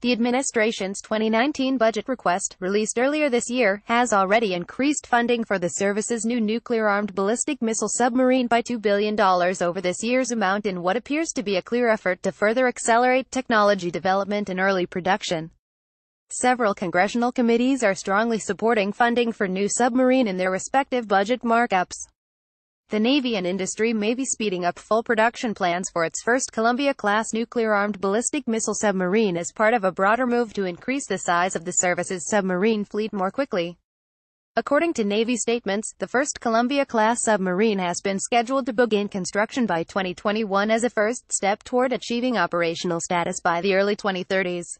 The administration's 2019 budget request, released earlier this year, has already increased funding for the service's new nuclear-armed ballistic missile submarine by $2 billion over this year's amount in what appears to be a clear effort to further accelerate technology development and early production. Several congressional committees are strongly supporting funding for new submarine in their respective budget markups. The Navy and industry may be speeding up full production plans for its first Columbia-class nuclear-armed ballistic missile submarine as part of a broader move to increase the size of the service's submarine fleet more quickly. According to Navy statements, the first Columbia-class submarine has been scheduled to begin construction by 2021 as a first step toward achieving operational status by the early 2030s.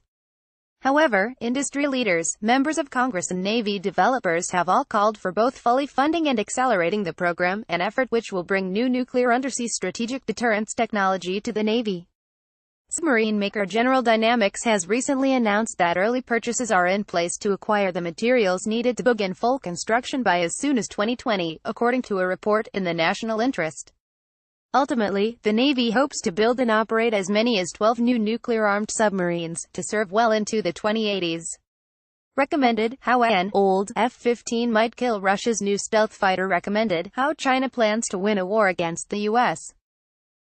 However, industry leaders, members of Congress and Navy developers have all called for both fully funding and accelerating the program, an effort which will bring new nuclear undersea strategic deterrence technology to the Navy. Submarine maker General Dynamics has recently announced that early purchases are in place to acquire the materials needed to begin full construction by as soon as 2020, according to a report in the national interest. Ultimately, the Navy hopes to build and operate as many as 12 new nuclear-armed submarines, to serve well into the 2080s. Recommended, how an old F-15 might kill Russia's new stealth fighter. Recommended, how China plans to win a war against the U.S.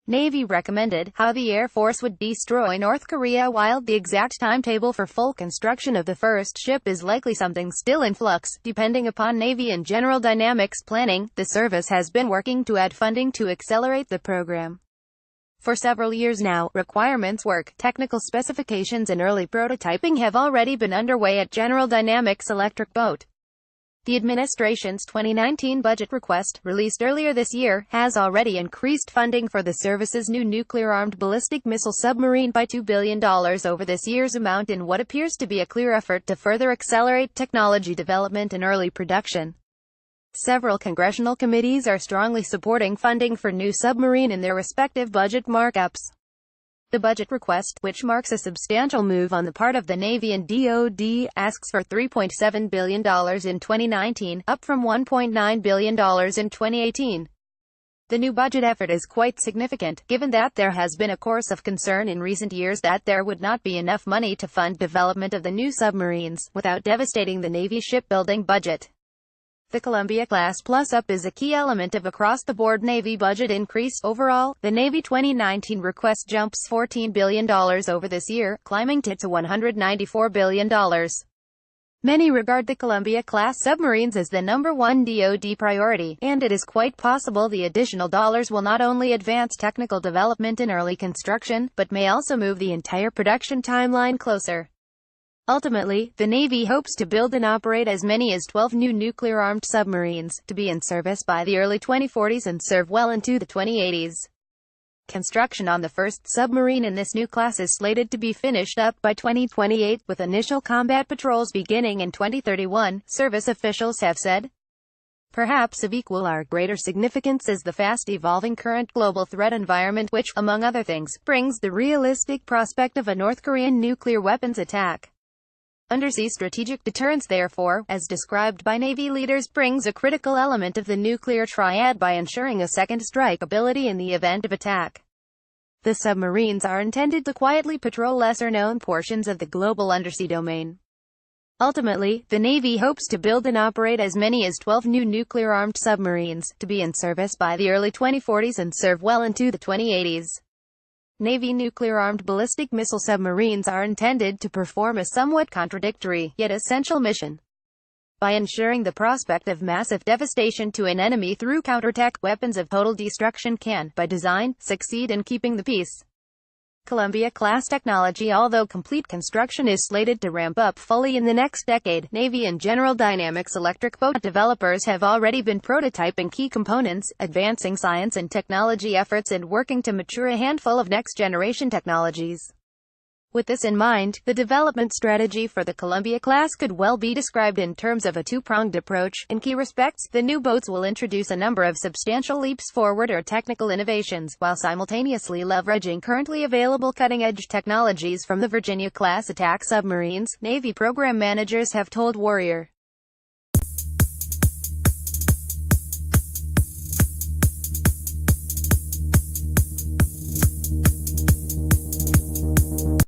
Navy. Recommended, how the Air Force would destroy North Korea. While the exact timetable for full construction of the first ship is likely something still in flux, depending upon Navy and General Dynamics planning, the service has been working to add funding to accelerate the program. For several years now, requirements work, technical specifications and early prototyping have already been underway at General Dynamics Electric Boat. The administration's 2019 budget request, released earlier this year, has already increased funding for the service's new nuclear-armed ballistic missile submarine by $2 billion over this year's amount in what appears to be a clear effort to further accelerate technology development and early production. Several congressional committees are strongly supporting funding for new submarine in their respective budget markups. The budget request, which marks a substantial move on the part of the Navy and DoD, asks for $3.7 billion in 2019, up from $1.9 billion in 2018. The new budget effort is quite significant, given that there has been a course of concern in recent years that there would not be enough money to fund development of the new submarines, without devastating the Navy shipbuilding budget. The Columbia-class plus-up is a key element of across-the-board Navy budget increase. Overall, the Navy 2019 request jumps $14 billion over this year, climbing to $194 billion. Many regard the Columbia-class submarines as the #1 DoD priority, and it is quite possible the additional dollars will not only advance technical development and early construction, but may also move the entire production timeline closer. Ultimately, the Navy hopes to build and operate as many as 12 new nuclear-armed submarines, to be in service by the early 2040s and serve well into the 2080s. Construction on the first submarine in this new class is slated to be finished up by 2028, with initial combat patrols beginning in 2031, service officials have said. Perhaps of equal or greater significance is the fast-evolving current global threat environment which, among other things, brings the realistic prospect of a North Korean nuclear weapons attack. Undersea strategic deterrence, therefore, as described by Navy leaders, brings a critical element of the nuclear triad by ensuring a second strike ability in the event of attack. The submarines are intended to quietly patrol lesser-known portions of the global undersea domain. Ultimately, the Navy hopes to build and operate as many as 12 new nuclear-armed submarines, to be in service by the early 2040s and serve well into the 2080s. Navy nuclear-armed ballistic missile submarines are intended to perform a somewhat contradictory, yet essential mission. By ensuring the prospect of massive devastation to an enemy through counterattack, weapons of total destruction can, by design, succeed in keeping the peace. Columbia-class technology. Although complete construction is slated to ramp up fully in the next decade, Navy and General Dynamics Electric Boat developers have already been prototyping key components, advancing science and technology efforts and working to mature a handful of next-generation technologies. With this in mind, the development strategy for the Columbia-class could well be described in terms of a two-pronged approach. In key respects, the new boats will introduce a number of substantial leaps forward or technical innovations, while simultaneously leveraging currently available cutting-edge technologies from the Virginia-class attack submarines, Navy program managers have told Warrior.